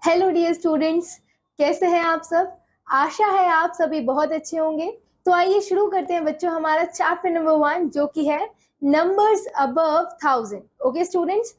Hello dear students, कैसे हैं आप सब। आशा है आप सभी बहुत अच्छे होंगे। तो आइए शुरू करते हैं बच्चों हमारा चैप्टर नंबर 1 जो कि है नंबर्स अबव 1000। ओके स्टूडेंट्स,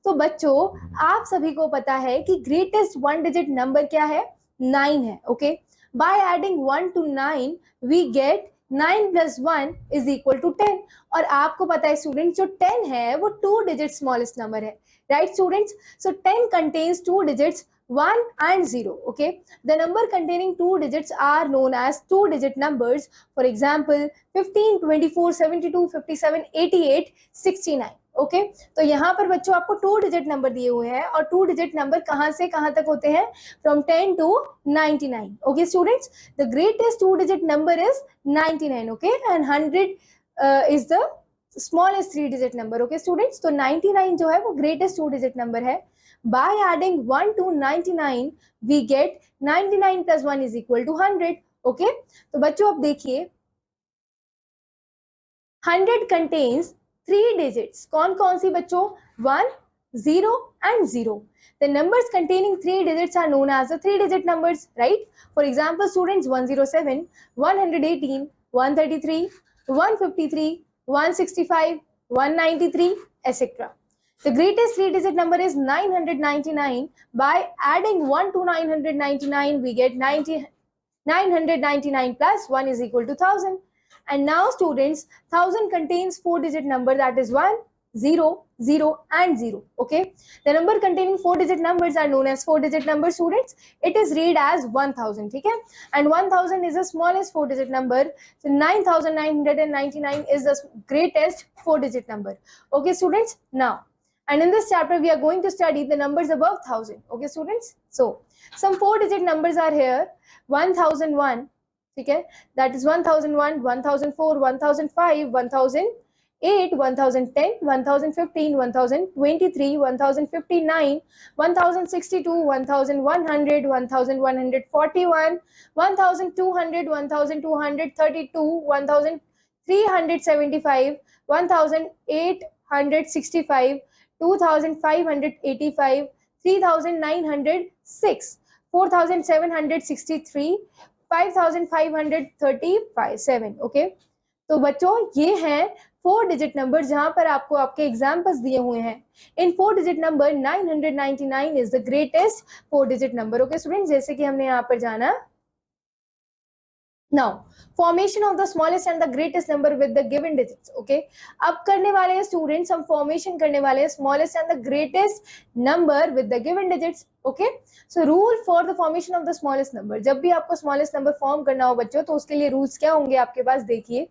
तो बच्चों आप सभी को पता है कि ग्रेटेस्ट वन डिजिट नंबर क्या है, 9 है। Okay, by adding 1 to 9 we get 9 plus 1 is equal to 10। और आपको पता है स्टूडेंट, जो 10 है वो 2 डिजिट स्मॉलेस्ट नंबर है, right students. So 10 contains 2 digits 1 and 0. Okay, the number containing 2 digits are known as 2 digit numbers. For example, 15, 24, 72, 57, 88, 69. Okay, तो यहाँ पर बच्चों आपको 2 डिजिट नंबर दिए हुए हैं और 2 डिजिट नंबर कहाँ से कहाँ तक होते हैं, from 10 to 99. Okay students, the greatest 2 digit number is 99. Okay, and 100 is the smallest 3 digit number. Okay students, तो 99 जो है वो ग्रेटेस्ट 2 डिजिट नंबर है। By adding 1 to 99, we get 99 plus 1 is equal to 100. Okay, तो बच्चों अब देखिए 100 contains 3 digits। कौन कौन सी बच्चों, 1, 0 and 0. The numbers containing 3 digits are known as the 3 digit numbers, right? For example, students, 107, 118, 133, 153, 165, 193, etc. The greatest 3 digit number is 999. By adding 1 to 999, we get 999 plus 1 is equal to 1000. And now students, 1000 contains 4 digit number, that is 1, 0, 0 and 0. Okay, the number containing 4 digit numbers are known as 4 digit number students. It is read as 1000. ठीक है, and 1000 is the smallest 4 digit number. So 9999 is the greatest 4 digit number. Okay students, now and in this chapter we are going to study the numbers above 1000. Okay students, so some 4 digit numbers are here. 1001, okay, that is 1001, 1004, 1005, 1008, 1010, 1015, 1023, 1059, 1062, 1100, 1141, 1200, 1232, 1375, 1865, 2585, 3906, 4763, 5537. Okay, तो बच्चों ये हैं 4 digit number जहां पर आपको आपके examples दिए हुए हैं। इन 4 digit number 999 is the greatest 4 digit number. Okay student, जैसे कि हमने यहाँ पर जाना। Now, formation of the smallest and the greatest number with the given digits. Okay, अब करने वाले हैं स्टूडेंट्स, हम फॉर्मेशन करने वाले हैं smallest and the greatest number with the given digits. Okay, so rule for the formation of the smallest number. जब भी आपको smallest number फॉर्म करना हो बच्चों, तो उसके लिए रूल्स क्या होंगे आपके पास, देखिए।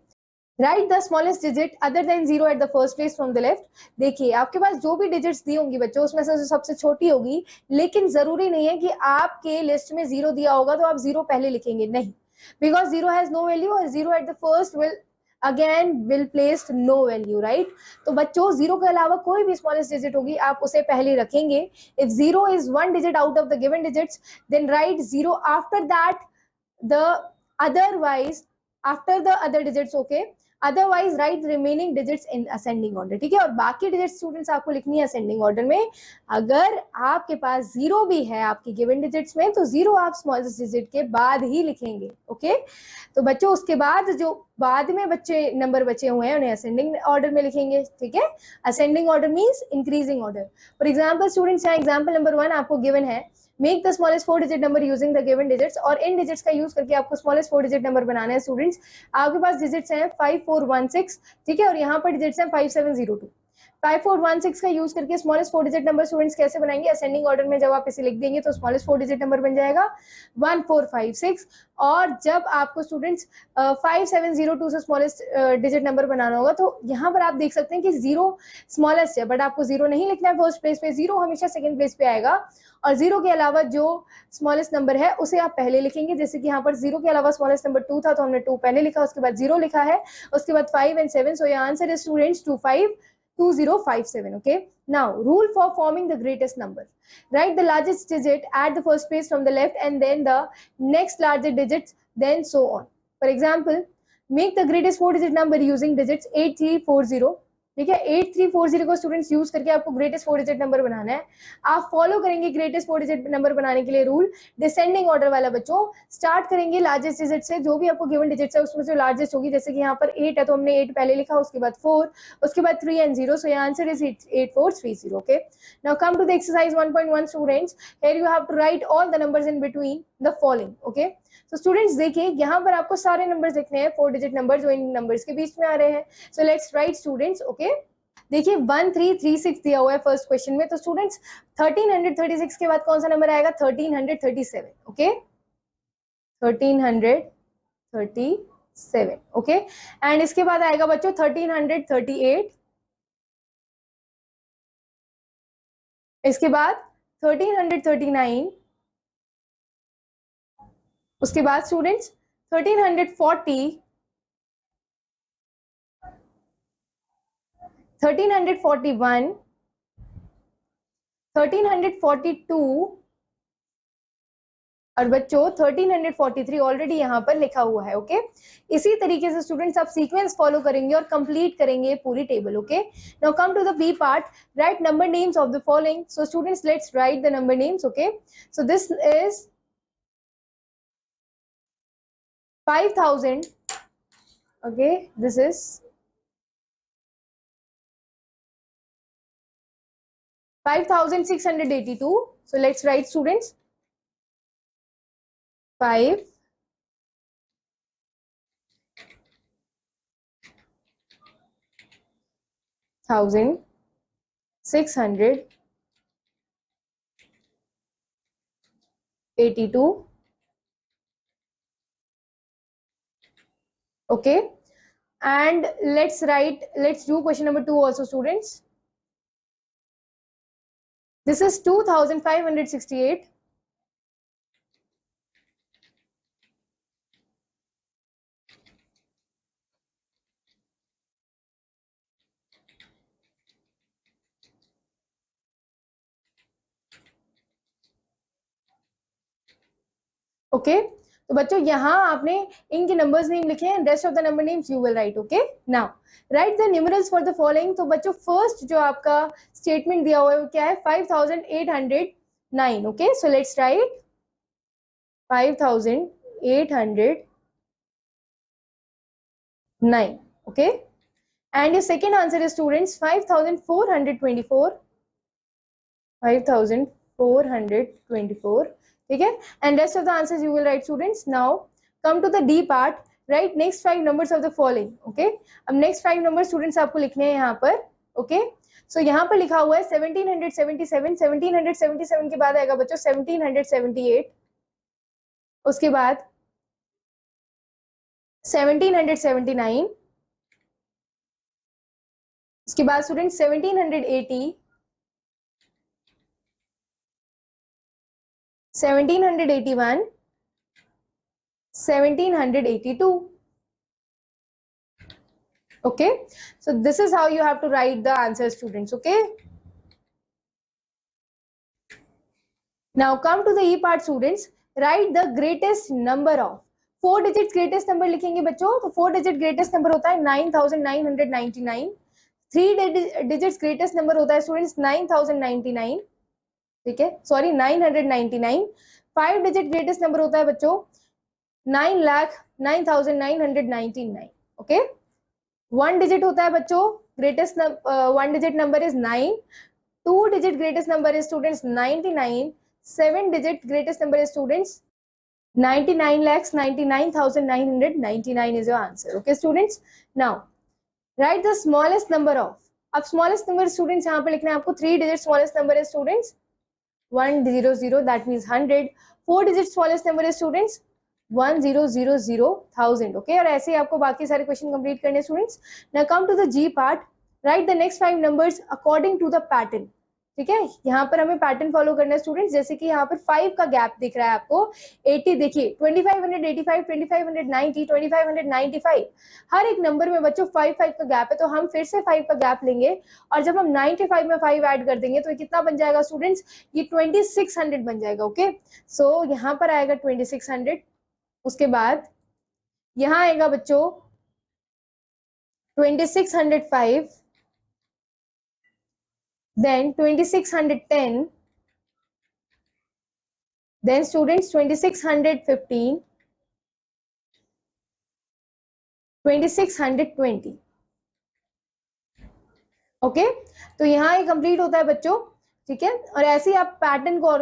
Right the smallest digit other than 0 eight the first place from the left. देखिए आपके पास जो भी डिजिट्स दी होंगी बच्चों, उसमें से सबसे छोटी होगी, लेकिन जरूरी नहीं है कि आपके लिस्ट में 0 दिया होगा तो आप 0 पहले लिखेंगे, नहीं, because 0 has no value और 0 at the first will placed no value, right? तो बच्चों 0 के अलावा कोई भी स्मॉलेस्ट डिजिट होगी आप उसे पहले रखेंगे। if 0 is one digit out of the given digits, then write 0 after that the after the other digits. Okay, otherwise right remaining digits in ascending order. ठीक है, और बाकी डिजिट्स स्टूडेंट्स आपको लिखनी है असेंडिंग ऑर्डर में। अगर आपके पास 0 भी है आपकी गिवन डिजिट्स में, तो 0 आप स्मॉलेस्ट डिजिट के बाद ही लिखेंगे। ओके, तो बच्चों उसके बाद जो बाद में बच्चे नंबर बचे हुए हैं उन्हें असेंडिंग ऑर्डर में लिखेंगे। ठीक है, ascending order means increasing order. For example students, यहाँ एग्जाम्पल नंबर 1 आपको गिवन है, make the smallest 4 digit number using the given digits. और इन डिजिट्स का यूज करके आपको स्मॉलेस्ट 4 डिजिट नंबर बनाना है स्टूडेंट्स। आपके पास डिजिट्स हैं 5416, ठीक है, और यहाँ पर डिजिट्स हैं 5702। 5416 का यूज करके स्मॉलेस्ट 4 डिजिट नंबर स्टूडेंट्स कैसे बनाएंगे, असेंडिंग ऑर्डर में जब आप इसे लिख देंगे तो स्मॉलेस्ट 4 डिजिट नंबर बन जाएगा 1456। और जब आपको स्टूडेंट्स 5702 से स्मॉलेस्ट डिजिट नंबर बनाना होगा, तो यहाँ पर आप देख सकते हैं कि 0 स्मॉलेस्ट है, बट आपको 0 नहीं लिखना है फर्स्ट प्लेस पे, 0 हमेशा सेकंड प्लेस पे आएगा। और 0 के अलावा जो स्मॉलेस्ट नंबर है उसे आप पहले लिखेंगे। जैसे कि यहाँ पर 0 के अलावा स्मॉलेस्ट नंबर 2 था, तो हमने 2 पहले लिखा, उसके बाद 0 लिखा है, उसके बाद 5 and 7। So your answer is students 2057. Okay, now rule for forming the greatest number. Write the largest digit at the first place from the left and then the next larger digits, then so on. For example, make the greatest 4 digit number using digits 8340, ठीक है। 8340 को students use करके आपको greatest 4 digit number बनाना है। आप follow करेंगे greatest 4 digit number बनाने के लिए रूल, डिसेंडिंग ऑर्डर वाला बच्चों। स्टार्ट करेंगे लार्जेस्ट डिजिट से, जो भी आपको गिवन डिजिट है उसमें से लार्जेस्ट होगी। जैसे कि यहाँ पर 8 है तो हमने 8 पहले लिखा, उसके बाद 4, उसके बाद 3 एंड 0। सो यहाँ answer is 8430। Okay, now come to the exercise 1.1 students. Here you have to write all the numbers in between the following. Okay, तो स्टूडेंट्स देखिए यहाँ पर आपको सारे नंबर्स लिखने हैं, 4 डिजिट नंबर जो इन नंबर्स के बीच में आ रहे हैं। सो लेट्स राइट स्टूडेंट्स। ओके, देखिए 1336 दिया हुआ है फर्स्ट क्वेश्चन में, तो स्टूडेंट्स 1336 के बाद कौन सा नंबर आएगा? 1337। ओके, 1337। ओके, एंड इसके बाद आएगा बच्चों 1338, इसके बाद 1339, उसके बाद स्टूडेंट्स 1340, 1341, 1342 और बच्चों 1343 ऑलरेडी यहाँ पर लिखा हुआ है। ओके, इसी तरीके से स्टूडेंट्स आप सीक्वेंस फॉलो करेंगे और कंप्लीट करेंगे पूरी table. Okay, now come to the B part, write number names of the following. So students let's write the number names. Okay, so this is 5000. Okay, this is 5682. So let's write students 5682. Okay, and let's do question number 2 also students. This is 2568. Okay, तो बच्चों यहाँ आपने इनके numbers name लिखे हैं, rest of the number names you will right. Okay, now write the numerals for the following. तो बच्चों first जो आपका स्टेटमेंट दिया हुआ है वो क्या है? 5809। Okay, so let's write 5809. Okay, and your second answer is students 5424, 5424। ठीक है, and rest of the answers you will write students. Now come to the D part, write next 5 numbers of the following. Okay, अब next 5 number students आपको लिखने हैं यहाँ पर। Okay, सो यहाँ पर लिखा हुआ है 1777। 1777 के बाद आएगा बच्चों 1778, उसके बाद 1779, उसके बाद student 1780, 1781, 1782. Okay, so this is how you have to write the answer students. Okay, now come to the E part students. Write the greatest number of 4 digits greatest number लिखेंगे बच्चों, तो 4 digit greatest number होता है 9999. 3 digits greatest number होता है students 9099. ठीक है, sorry 999. 5 digit greatest number होता है बच्चों 9,09,999. ओके, 1 digit होता है बच्चों greatest 1 digit number is 9. 2 digit greatest number is students 99. 7 digit greatest number is students 99,99,999 is your answer. Okay students, now write the smallest number of. अब smallest number students यहाँ पे लिखना है आपको 3 digit smallest number is students 100, that means 100. 4 digit smallest number is students 1000,000. Okay, और ऐसे ही आपको बाकी सारे क्वेश्चन कंप्लीट करने students. Now come to the G part, write the next 5 numbers according to the pattern. ठीक है, यहाँ पर हमें पैटर्न फॉलो करना है स्टूडेंट्स। जैसे कि यहाँ पर 5 का गैप दिख रहा है आपको 80, देखिए 2585, 2590, 2595, हर एक नंबर में बच्चों 5 का गैप है, तो हम फिर से 5 का गैप लेंगे और जब हम 95 में 5 ऐड कर देंगे तो ये कितना बन जाएगा स्टूडेंट्स? ये 2600 बन जाएगा। ओके, सो यहाँ पर आएगा 2600, उसके बाद यहाँ आएगा बच्चों 2605, then 2610, then students 2615, 2620. ओके तो यहाँ ये कंप्लीट होता है बच्चों, ठीक है, और ऐसे ही आप पैटर्न को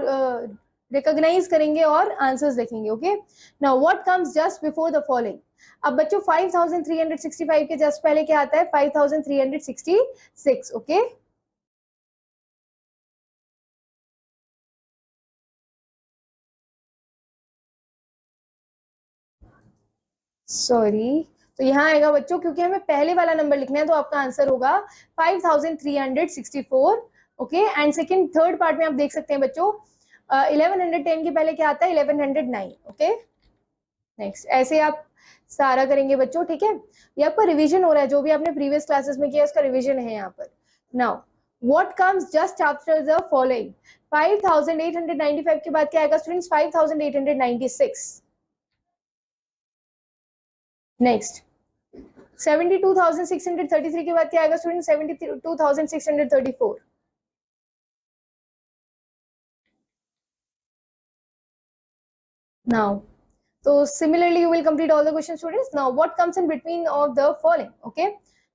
रिकॉग्नाइज करेंगे और आंसर्स देखेंगे. Okay now what comes just before the following. अब बच्चों 5365 के जस्ट पहले क्या आता है? 5366. ओके सॉरी, तो यहाँ आएगा बच्चों, क्योंकि हमें पहले वाला नंबर लिखना है तो आपका आंसर होगा 5364. Okay and second third part में आप देख सकते हैं बच्चों 1110 के पहले क्या आता है? 1109. ओके नेक्स्ट ऐसे आप सारा करेंगे बच्चों, ठीक है. ये आपका रिवीजन हो रहा है, जो भी आपने प्रीवियस क्लासेस में किया उसका रिवीजन है यहाँ पर. Now what comes just after the following. 5895 के बाद क्या आएगा स्टूडेंट्स? 5896. नेक्स्ट 72,633 के बाद क्या आएगा student? 72,634. Now so similarly you will complete all the questions students. Now what comes in between of the following? Okay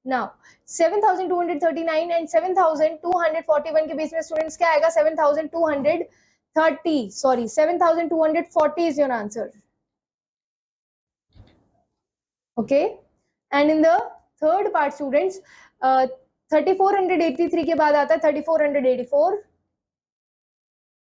now 7239 and 7241 के बीच में students क्या आएगा? 7230, sorry 7240 is your answer. Okay and in the third part students 3483 के बाद आता है 3484.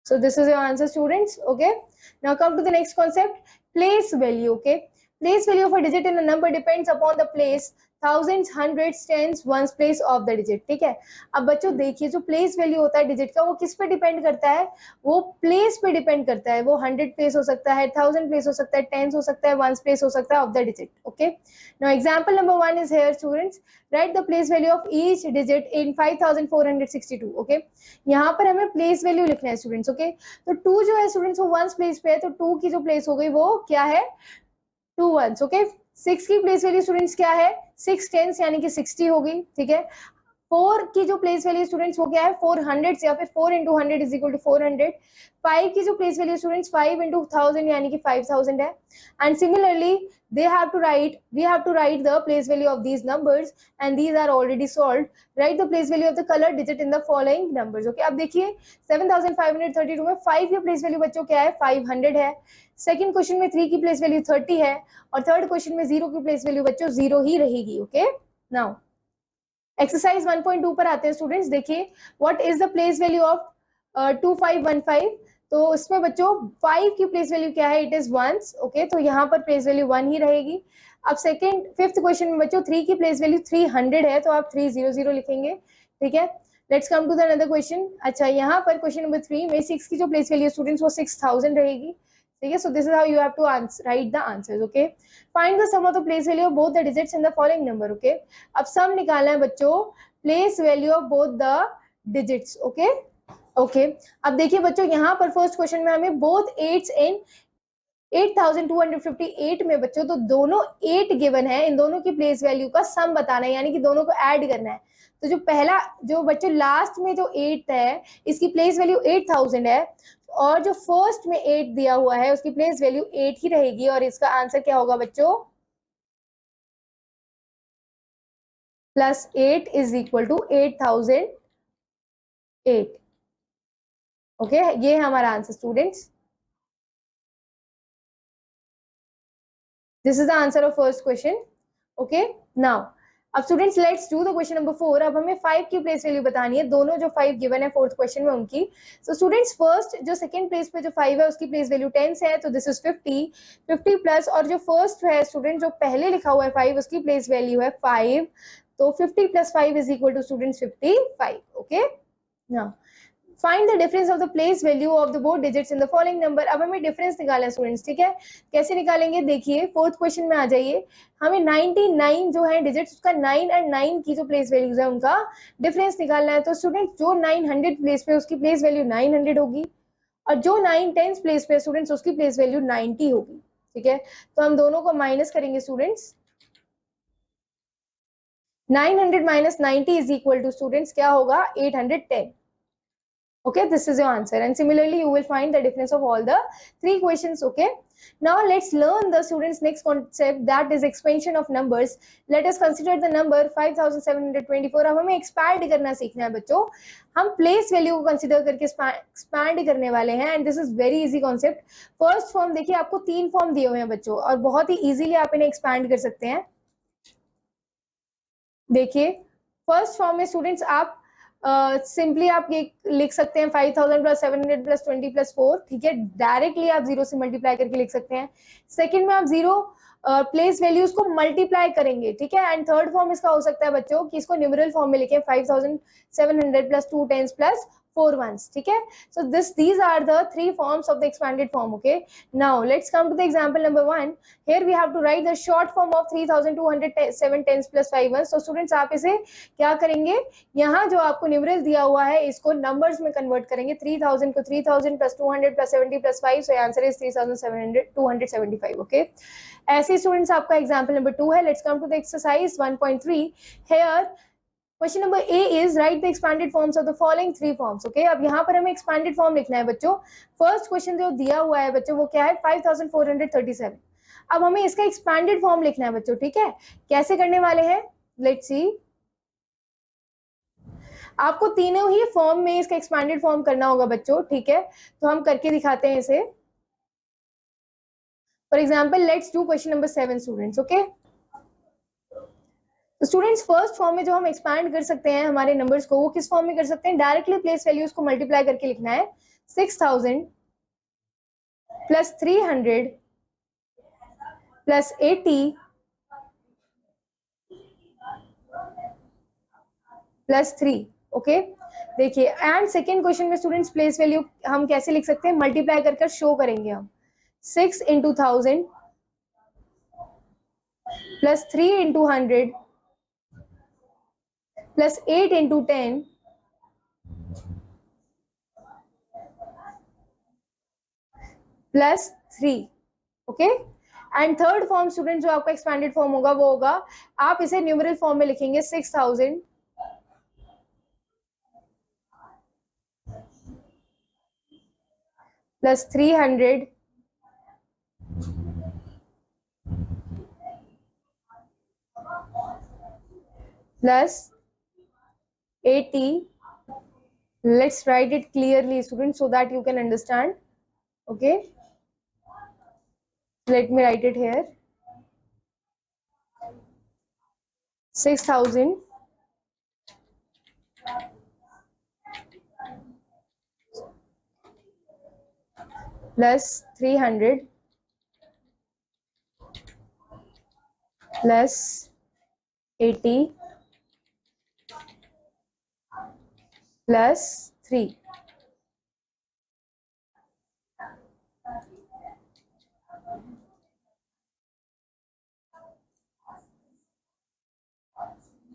So this is your answer students. Okay now come to the next concept, place value. Okay place value of a digit in a number depends upon the place, thousands, hundreds, tens, ones place of the digit. ठीक है. अब बच्चों देखिए जो place value होता है digit का वो किस पे डिपेंड करता है? वो प्लेस पे डिपेंड करता है. वो 100 प्लेस हो सकता है, 1000 प्लेस हो सकता है, टेंस हो सकता है, वंस प्लेस हो सकता है of the digit. Okay now example number 1 is here students. Right the place value of each digit in 5462. Okay यहाँ पर हमें प्लेस वैल्यू लिखना है स्टूडेंट्स. ओके तो 2 जो है स्टूडेंट्स वो वंस प्लेस पे है, तो 2 की जो प्लेस हो गई वो क्या है? 2 ones. ओके 6 की प्लेस वैल्यू स्टूडेंट्स क्या है? 6 टेंस यानी कि 60 होगी. ठीक है 4 की जो प्लेस वैल्यू स्टूडेंट्स वो क्या है? 400 या फिर 4 into 100 is equal to 400. 5 की जो प्लेस वैल्यू स्टूडेंट्स 5 into 1000 यानी कि 5000 है. And similarly we have to write the place value of these numbers and these are already solved. Write the place value of the color digit in the following numbers. Okay अब देखिए 7532 में 5 की place value बच्चों क्या है? 500 है. Second question में 3 की प्लेस वैल्यू 30 है और थर्ड क्वेश्चन में 0 की प्लेस वैल्यू बच्चों 0 ही रहेगी. ओके नाउ एक्सरसाइज 1.2 पर आते हैं स्टूडेंट्स. देखिए what is the place value of 2515. तो इसमें बच्चों 5 की प्लेस वैल्यू क्या है? It is once. ओके तो यहाँ पर प्लेस वैल्यू 1 ही रहेगी. अब सेकंड फिफ्थ क्वेश्चन में बच्चों 3 की प्लेस वैल्यू 300 है तो आप 300 लिखेंगे. ठीक है let's come to the another question. अच्छा यहाँ पर क्वेश्चन नंबर 3 में 6 की जो प्लेस वैल्यू स्टूडेंट्स वो 6000 रहेगी. ठीक है so this is how you have to write the answers. Okay find the sum of the place value of both the digits in the following number. Okay अब sum निकालना है बच्चों place value of both the digits. Okay okay अब देखिए बच्चों यहाँ पर first question में हमें बोथ 8 इन 8258 में बच्चों तो दोनों 8 गिवन है, इन दोनों की प्लेस वैल्यू का सम बताना है यानी कि दोनों को ऐड करना है. तो जो पहला जो बच्चों लास्ट में जो 8 है इसकी प्लेस वैल्यू 8000 है और जो फर्स्ट में 8 दिया हुआ है उसकी प्लेस वैल्यू 8 ही रहेगी और इसका आंसर क्या होगा बच्चों? +8 इज इक्वल टू 8008. ओके ये है हमारा answer students. This is the answer of first question. Okay now अब students let's do the question number 4. अब हमें 5 की प्लेस वैल्यू बतानी है, दोनों जो 5 गिवन है फोर्थ क्वेश्चन में उनकी. सो स्टूडेंट्स फर्स्ट जो सेकंड प्लेस पे जो 5 है उसकी प्लेस वैल्यू 10 है तो दिस इज 50 प्लस और जो फर्स्ट है स्टूडेंट जो पहले लिखा हुआ है 5 उसकी प्लेस वैल्यू है 5 तो 50 + 5 is equal to students 55. Okay now find the difference of the place value of the both digits in the following number. अब हमें डिफरेंस निकालना है स्टूडेंट्स. ठीक है कैसे निकालेंगे? देखिए फोर्थ क्वेश्चन में आ जाइए. हमें 99 जो है डिजिट्स उसका 9 और 9 की जो प्लेस वैल्यूज है उनका डिफरेंस निकालना है. तो स्टूडेंट जो 900 प्लेस पे उसकी प्लेस वैल्यू 900 होगी और जो 9 टेंस प्लेस पे स्टूडेंट्स उसकी प्लेस वैल्यू 90 होगी. ठीक है तो हम दोनों को माइनस करेंगे students. 900 - 90 is equal to students क्या होगा? 810. Okay, this is your answer, and similarly you will find the difference of all the three questions. Okay, now let's learn the students next concept, that is expansion of numbers. Let us consider the number 5724. अब हमें expand करना सीखना है बच्चों. हम place value को consider करके expand करने वाले हैं, and this is very easy concept. First form देखिए, आपको 3 form दिए हुए हैं बच्चों, और बहुत ही easily आप इन्हें expand कर सकते हैं. देखिए फर्स्ट फॉर्म में स्टूडेंट्स आप सिंपली आप ये लिख सकते हैं 5000 प्लस 700 प्लस 20 प्लस 4, ठीक है, डायरेक्टली आप जीरो से मल्टीप्लाई करके लिख सकते हैं. सेकंड में आप जीरो प्लेस वैल्यूज को मल्टीप्लाई करेंगे, ठीक है. एंड थर्ड फॉर्म इसका हो सकता है बच्चों कि इसको न्यूमरल फॉर्म में लिखें 5700 प्लस 2 टेंस प्लस 4 ones, ठीक है. So these are the three forms of the expanded form. Okay, now let's come to the example number 1. Here we have to write the short form of 3207 tens plus 5 ones. So students आप इसे क्या करेंगे, यहाँ जो आपको numeral दिया हुआ है इसको नंबर्स में कन्वर्ट करेंगे. 3000 को 3000 plus 200 plus 70 plus 5, so answer is 3700 Okay, ऐसे स्टूडेंट्स आपका एग्जाम्पल नंबर 2 है. Let's come to the exercise 1.3. Here question number A is write the expanded forms of the following three forms. Okay, अब यहाँ पर हमें expanded form लिखना है बच्चों. फर्स्ट क्वेश्चन जो दिया हुआ है बच्चों वो क्या है, 5437. अब हमें इसका एक्सपैंडेड फॉर्म लिखना है बच्चों, ठीक है. कैसे करने वाले हैं, लेट्स सी. आपको तीनों ही फॉर्म में इसका एक्सपैंडेड फॉर्म करना होगा बच्चों, ठीक है. तो हम करके दिखाते हैं इसे. For example let's do question number 7 students. Okay, तो स्टूडेंट्स फर्स्ट फॉर्म में जो हम एक्सपैंड कर सकते हैं हमारे नंबर्स को, वो किस फॉर्म में कर सकते हैं, डायरेक्टली प्लेस वैल्यूज को मल्टीप्लाई करके लिखना है. 6000 प्लस 300 प्लस 80 प्लस 3. ओके, देखिए एंड सेकेंड क्वेश्चन में स्टूडेंट्स प्लेस वैल्यू हम कैसे लिख सकते हैं, मल्टीप्लाई कर शो करेंगे हम. 6 into 1000 plus 3 into 100 plus 8 into 10 plus 3. Okay, and third form student जो आपका एक्सपैंडेड फॉर्म होगा वो होगा, आप इसे न्यूमरल फॉर्म में लिखेंगे 6000 plus 300 plus 80. Let's write it clearly students so that you can understand. Okay, let me write it here. 6000 plus 300 plus 80 plus 3.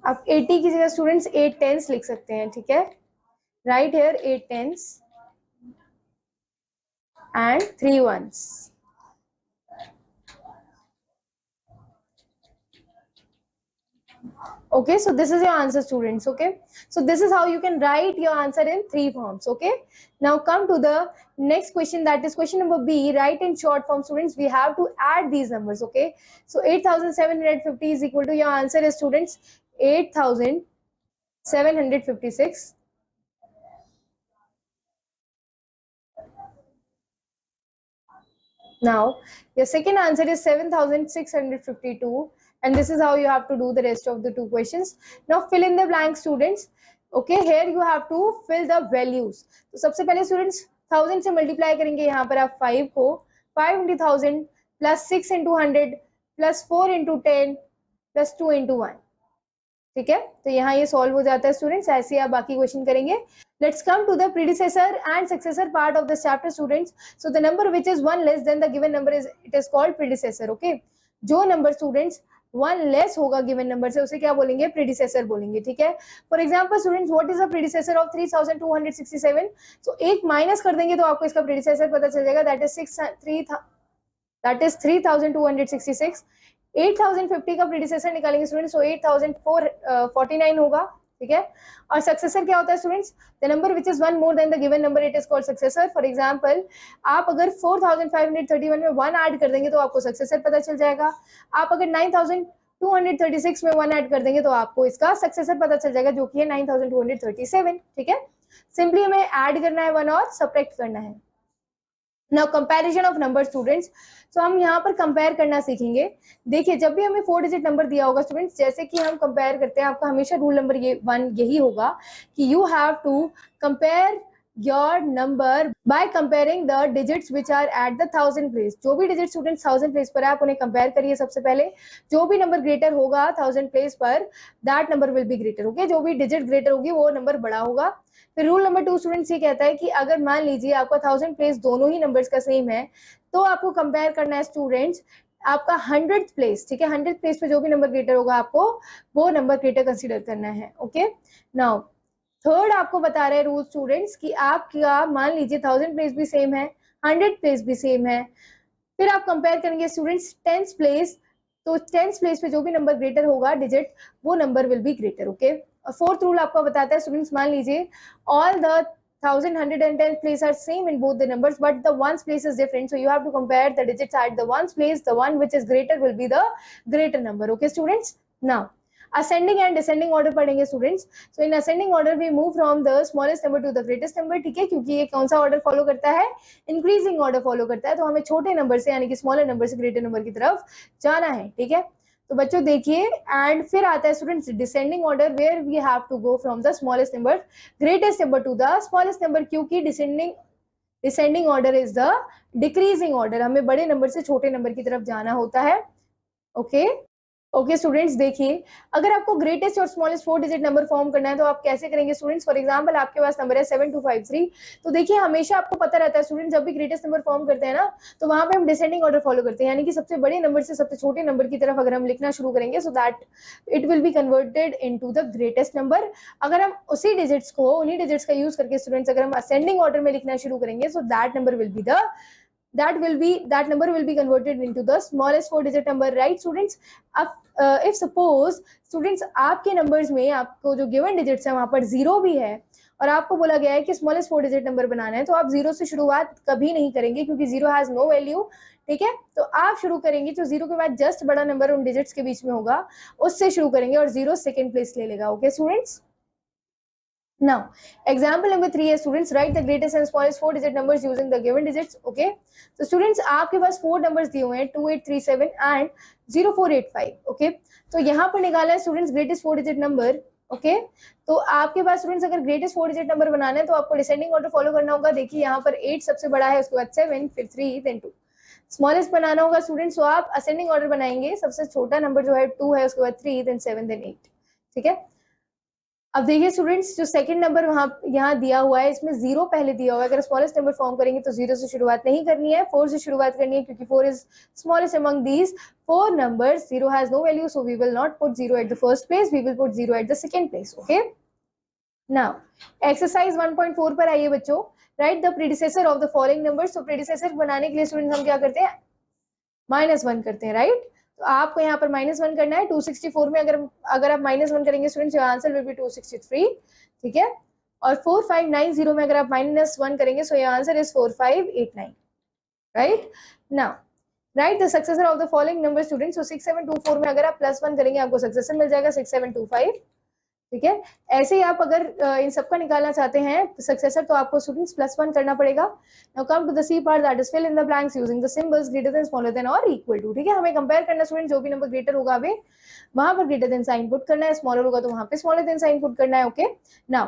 आप 80 की जगह स्टूडेंट्स 8 टेंस लिख सकते हैं, ठीक है. Write here 8 tens and 3 ones. Okay, so this is your answer students. Okay, so this is how you can write your answer in 3 forms. Okay, now come to the next question, that is question number B. Write in short form students, we have to add these numbers. Okay, so 8750 is equal to, your answer is students 8756 now. Your second answer is 7652, and this is how you have to do the rest of the 2 questions. Now fill in the blank students. Okay, here you have to fill the values. तो सबसे पहले students 1000 से multiply करेंगे यहाँ पर आप 5 को, 5 into 1000 plus 6 into 100 plus 4 into 10 plus 2 into 1. ठीक है, तो यहाँ ये सॉल्व हो जाता है स्टूडेंट्स. ऐसे आप बाकी क्वेश्चन करेंगे. Let's come to the predecessor and successor part of the chapter students. So the number which is 1 less than the given number it is called predecessor. Okay, जो नंबर स्टूडेंट्स 1 लेस होगा given number से उसे क्या बोलेंगे, predecessor बोलेंगे, ठीक है. For example students what is the predecessor of 3267. तो एक माइनस कर देंगे तो आपको इसका प्रीडिसेसर पता चल जाएगा, दैट इज 3266. 8050 का प्रीडिसेसर निकालेंगे स्टूडेंट्स, तो 8049 होगा, ठीक है। और सक्सेसर क्या होता है students? The number which is one more than the given number, it is called successor. For example आप अगर 4531 में 1 ऐड कर देंगे तो आपको सक्सेसर पता चल जाएगा। आप अगर 9236 में 1 ऐड कर देंगे तो आपको इसका सक्सेसर पता चल जाएगा, जो कि है 9237। ठीक है, सिंपली हमें ऐड करना है 1 और सब्ट्रैक्ट करना है। Now comparison of number students, तो हम यहाँ पर कंपेयर करना सीखेंगे। देखिए जब भी हमें 4 डिजिट नंबर दिया होगा स्टूडेंट्स, जैसे कि हम कंपेयर करते हैं, आपका हमेशा रूल नंबर 1 यही होगा कि you have to compare your number by comparing the digits which are at the 1000 place. जो भी डिजिट स्टूडेंट्स 1000 प्लेस पर है आप उन्हें कंपेयर करिए सबसे पहले। जो भी नंबर ग्रेटर होगा 1000 प्लेस पर, that number will be greater. Okay, जो भी डिजिट ग्रेटर होगी वो नंबर बड़ा होगा। फिर रूल नंबर 2 स्टूडेंट्स ये कहता है कि अगर मान लीजिए आपका 1000 प्लेस दोनों ही नंबर्स का सेम है, तो आपको कंपेयर करना है स्टूडेंट्स आपका 100th प्लेस। ठीक है, 100th प्लेस पे जो भी नंबर ग्रेटर होगा आपको वो नंबर ग्रेटर कंसीडर करना है। ओके, नाउ थर्ड आपको बता रहे हैं रूल स्टूडेंट्स कि आपका मान लीजिए 1000 प्लेस भी सेम है, 100 प्लेस भी सेम है, फिर आप कंपेयर करेंगे स्टूडेंट्स 10th प्लेस, तो 10th प्लेस पे जो भी नंबर ग्रेटर होगा डिजिट, वो number will be greater. Okay, और फोर्थ रूल आपको बताता है स्टूडेंट्स, मान लीजिए all the 1110 place are same in both the numbers, but the ones place is different, so you have to compare the digits at the ones place. The one which is greater will be the greater number. Okay students, now ascending and descending order पढ़ेंगे students. So in ascending order we move from the smallest number to the greatest number. ठीक है, क्योंकि ये कौन सा order follow करता है? Increasing order follow करता है, तो हमें छोटे नंबर से यानी कि स्मॉलर नंबर से ग्रेटर नंबर की तरफ जाना है। ठीक है, तो बच्चों देखिए, एंड फिर आता है students descending order, where we have to go from the smallest number greatest number to the smallest number, क्योंकि descending order is the decreasing order, हमें बड़े नंबर से छोटे नंबर की तरफ जाना होता है। ओके ओके स्टूडेंट्स, देखिए अगर आपको ग्रेटेस्ट और स्मॉलेस्ट 4 डिजिट नंबर फॉर्म करना है तो आप कैसे करेंगे स्टूडेंट्स? फॉर एग्जांपल आपके पास नंबर है 7253, तो देखिए हमेशा आपको पता रहता है स्टूडेंट, जब भी ग्रेटेस्ट नंबर फॉर्म करते हैं ना, तो वहां पे हम डिसेंडिंग ऑर्डर फॉलो करते हैं, यानी कि सबसे बड़े नंबर से सबसे छोटे नंबर की तरफ अगर हम लिखना शुरू करेंगे, so that it will be converted into the greatest number. अगर हम उसी डिजिट्स को, उन्हीं डिजिट्स का यूज करके स्टूडेंट्स अगर हम असेंडिंग ऑर्डर में लिखना शुरू करेंगे, so that number will be the that number will be converted into the smallest 4 digit number, right students? If suppose students आपके numbers में आपको जो given digits है वहां पर 0 भी है और आपको बोला गया है कि smallest 4 digit number बनाना है, तो आप 0 से शुरुआत कभी नहीं करेंगे क्योंकि 0 has no value। ठीक है, तो आप शुरू करेंगे तो 0 के बाद जस्ट बड़ा नंबर उन डिजिट्स के बीच में होगा, उससे शुरू करेंगे और 0 सेकेंड प्लेस ले लेगा। Okay students, now example number 3 है students, write the greatest and smallest 4 digit numbers using the given digits। okay, तो students आपके पास 4 numbers दिए हुए हैं 2837 and 0485। okay, तो यहाँ पर निकाला है students greatest 4 digit number। okay, तो आपके पास स्टूडेंट्स अगर ग्रेटेस्ट 4 डिजिट नंबर बनाना है तो आपको डिसेंडिंग ऑर्डर फॉलो करना होगा। देखिए यहाँ पर 8 सबसे बड़ा है, उसके बाद 7, फिर 3, देन 2 स्मॉलेस्ट बनाना होगा स्टूडेंट्स, तो आप असेंडिंग ऑर्डर बनाएंगे, सबसे छोटा नंबर जो है 2 है, उसके बाद 3, देन 7, देन 8। ठीक है, अब देखिए स्टूडेंट्स जो सेकंड नंबर वहां यहाँ दिया हुआ है, इसमें 0 पहले दिया हुआ है, अगर स्मॉलेस्ट नंबर फॉर्म करेंगे तो 0 से शुरुआत नहीं करनी है, 4 से शुरुआत करनी है, क्योंकि 4 is smallest among these 4 numbers। 0 has no value, so we will not put 0 at the first place, we will put 0 at the second place। okay, now exercise 1.4 पर आइए बच्चों, write the predecessor of the following numbers। तो predecessor बनाने के लिए students हम क्या करते हैं? -1 करते हैं, राइट? तो आपको यहाँ पर -1 करना है। 264 में अगर आप -1 करेंगे students, your answer will be 263। ठीक है, और 4590 में अगर आप -1 करेंगे, so your answer is 4589। Right, now write the successor of the following number students. So 6724 में अगर आप +1 करेंगे आपको सक्सेसर मिल जाएगा 6725। ठीक है, ऐसे ही आप अगर इन सबका निकालना चाहते हैं सक्सेसर, तो आपको स्टूडेंट्स +1 करना पड़ेगा। Now come to the C part, that is fill in the blanks using the symbols greater than, smaller than और इक्वल टू। ठीक है, हमें कंपेयर करना स्टूडेंट, जो भी नंबर ग्रेटर होगा हमें वहां पर ग्रेटर देन साइन पुट करना है, स्मॉलर होगा तो वहां पे स्मॉलर देन साइन पुट करना है। ओके, नाउ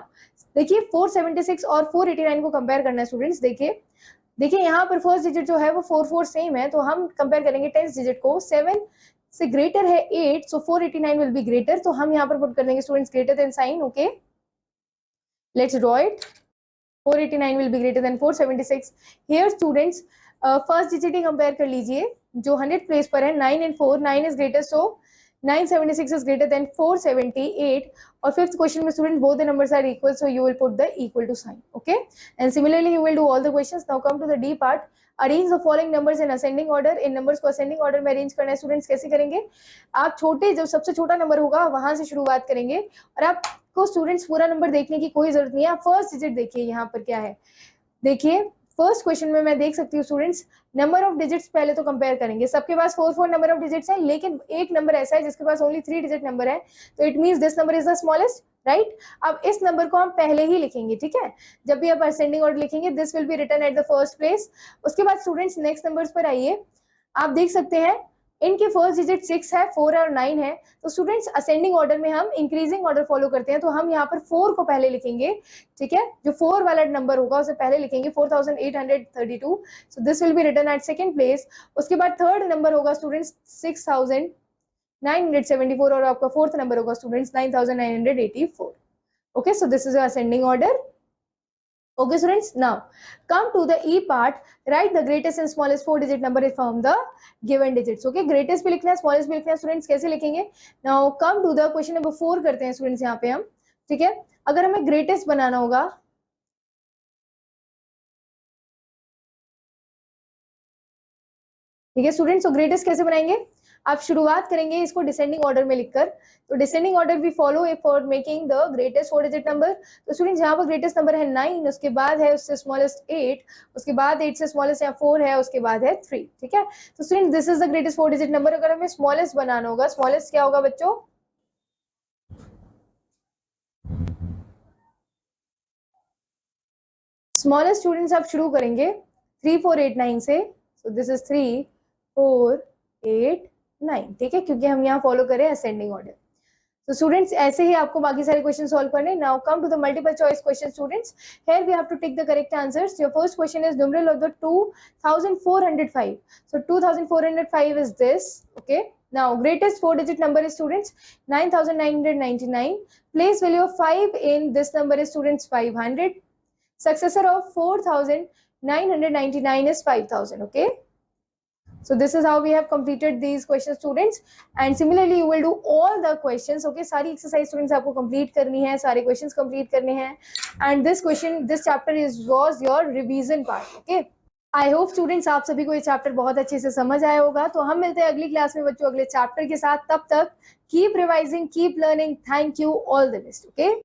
देखिए 476 और 489 को कंपेयर करना है स्टूडेंट्स। देखिए यहाँ पर फर्स्ट डिजिट जो है वो 4 सेम है, तो हम कंपेयर करेंगे 10th डिजिट को। 7 से ग्रेटर है 8, सो 489 विल बी ग्रेटर, तो हम यहाँ पर पुट कर देंगे students greater than sign. Okay, let's draw it. 489 will be greater than 476। Here students first digit ही कंपेयर कर लीजिए जो 100 प्लेस पर है, 9 and 4। 9 is greater, so 976 is greater than 478. और फिफ्थ क्वेश्चन में student both the numbers are equal, so you will put the equal to sign. Okay, and similarly you will do all the questions. Now come to the D part. Arrange the following numbers in ascending order. इन numbers को ascending order में arrange करना है students. कैसे करेंगे? आप छोटे, जो सबसे छोटा नंबर होगा वहां से शुरुआत करेंगे, और आपको स्टूडेंट्स पूरा नंबर देखने की कोई जरूरत नहीं है. आप फर्स्ट डिजिट देखिए यहाँ पर क्या है. देखिए फर्स्ट क्वेश्चन में मैं देख सकती हूँ स्टूडेंट्स, नंबर ऑफ डिजिट्स पहले तो कंपेयर करेंगे. सबके पास 4 नंबर ऑफ डिजिट्स है, लेकिन एक नंबर ऐसा है जिसके पास ओनली 3 डिजिट नंबर है, तो it means this number is the smallest, right. अब इस नंबर को हम पहले ही लिखेंगे, ठीक है. जब भी आप असेंडिंग ऑर्डर लिखेंगे, this will be written at the first place. उसके बाद स्टूडेंट्स नेक्स्ट नंबर्स पर आइए. आप देख सकते हैं इनके फर्स्ट डिजिट 6 है, 4 है और 9 है. तो स्टूडेंट्स असेंडिंग ऑर्डर में हम इंक्रीजिंग ऑर्डर फॉलो करते हैं, तो हम यहाँ पर 4 को पहले लिखेंगे, ठीक है. जो 4 वाला नंबर होगा उसे पहले लिखेंगे, 4832. So this will be written at second place. उसके बाद थर्ड नंबर होगा स्टूडेंट्स 6974, और आपका फोर्थ नंबर होगा students 9984. Okay, so this is ascending order. Okay students, now come to the E part. Write the greatest and smallest 4 digit number from the given digits. Okay, greatest भी लिखना है, smallest भी लिखना है students. कैसे लिखेंगे? Now come to the question number 4 करते हैं स्टूडेंट्स यहाँ पे हम, ठीक है. अगर हमें greatest बनाना होगा, ठीक है स्टूडेंट्स, तो ग्रेटेस्ट कैसे बनाएंगे? आप शुरुआत करेंगे इसको डिसेंडिंग ऑर्डर में लिखकर. तो descending order we follow for making the greatest 4 digit number. तो स्टूडेंट्स यहाँ पर ग्रेटेस्ट नंबर है 9, उसके बाद है उससे स्मॉलेस्ट 8, उसके बाद 8 से स्मॉलेस्ट यहाँ 4 है, उसके बाद है 3, ठीक है. तो student this is the greatest 4 digit number. अगर हमें स्मॉलेस्ट बनाना होगा, स्मॉलेस्ट क्या होगा बच्चों? स्मॉलेस्ट स्टूडेंट्स आप शुरू करेंगे 3489 से. सो दिस इज 3489, ठीक है, क्योंकि हम यहाँ फॉलो करें असेंडिंग ऑर्डर. तो स्टूडेंट्स ऐसे ही आपको बाकी सारे क्वेश्चन सॉल्व करने. Now come to the multiple choice question students. Here we have to take the correct answers. Your first question is numeral of the 2405. So 2405 is this. Okay, now greatest 4 digit number is students 9999. Place value of 5 in this number is students 500. Successor of 4999 is 5000. Okay, so this is how we have completed these questions students, and similarly you will do all the questions. Okay, सारी exercise students आपको complete करनी है, सारे questions complete करने हैं, and this chapter was your revision part. Okay, I hope students आप सभी को ये चैप्टर बहुत अच्छे से समझ आया होगा. तो हम मिलते हैं अगली क्लास में बच्चों अगले चैप्टर के साथ. तब तक keep revising, keep learning. Thank you, all the best. Okay.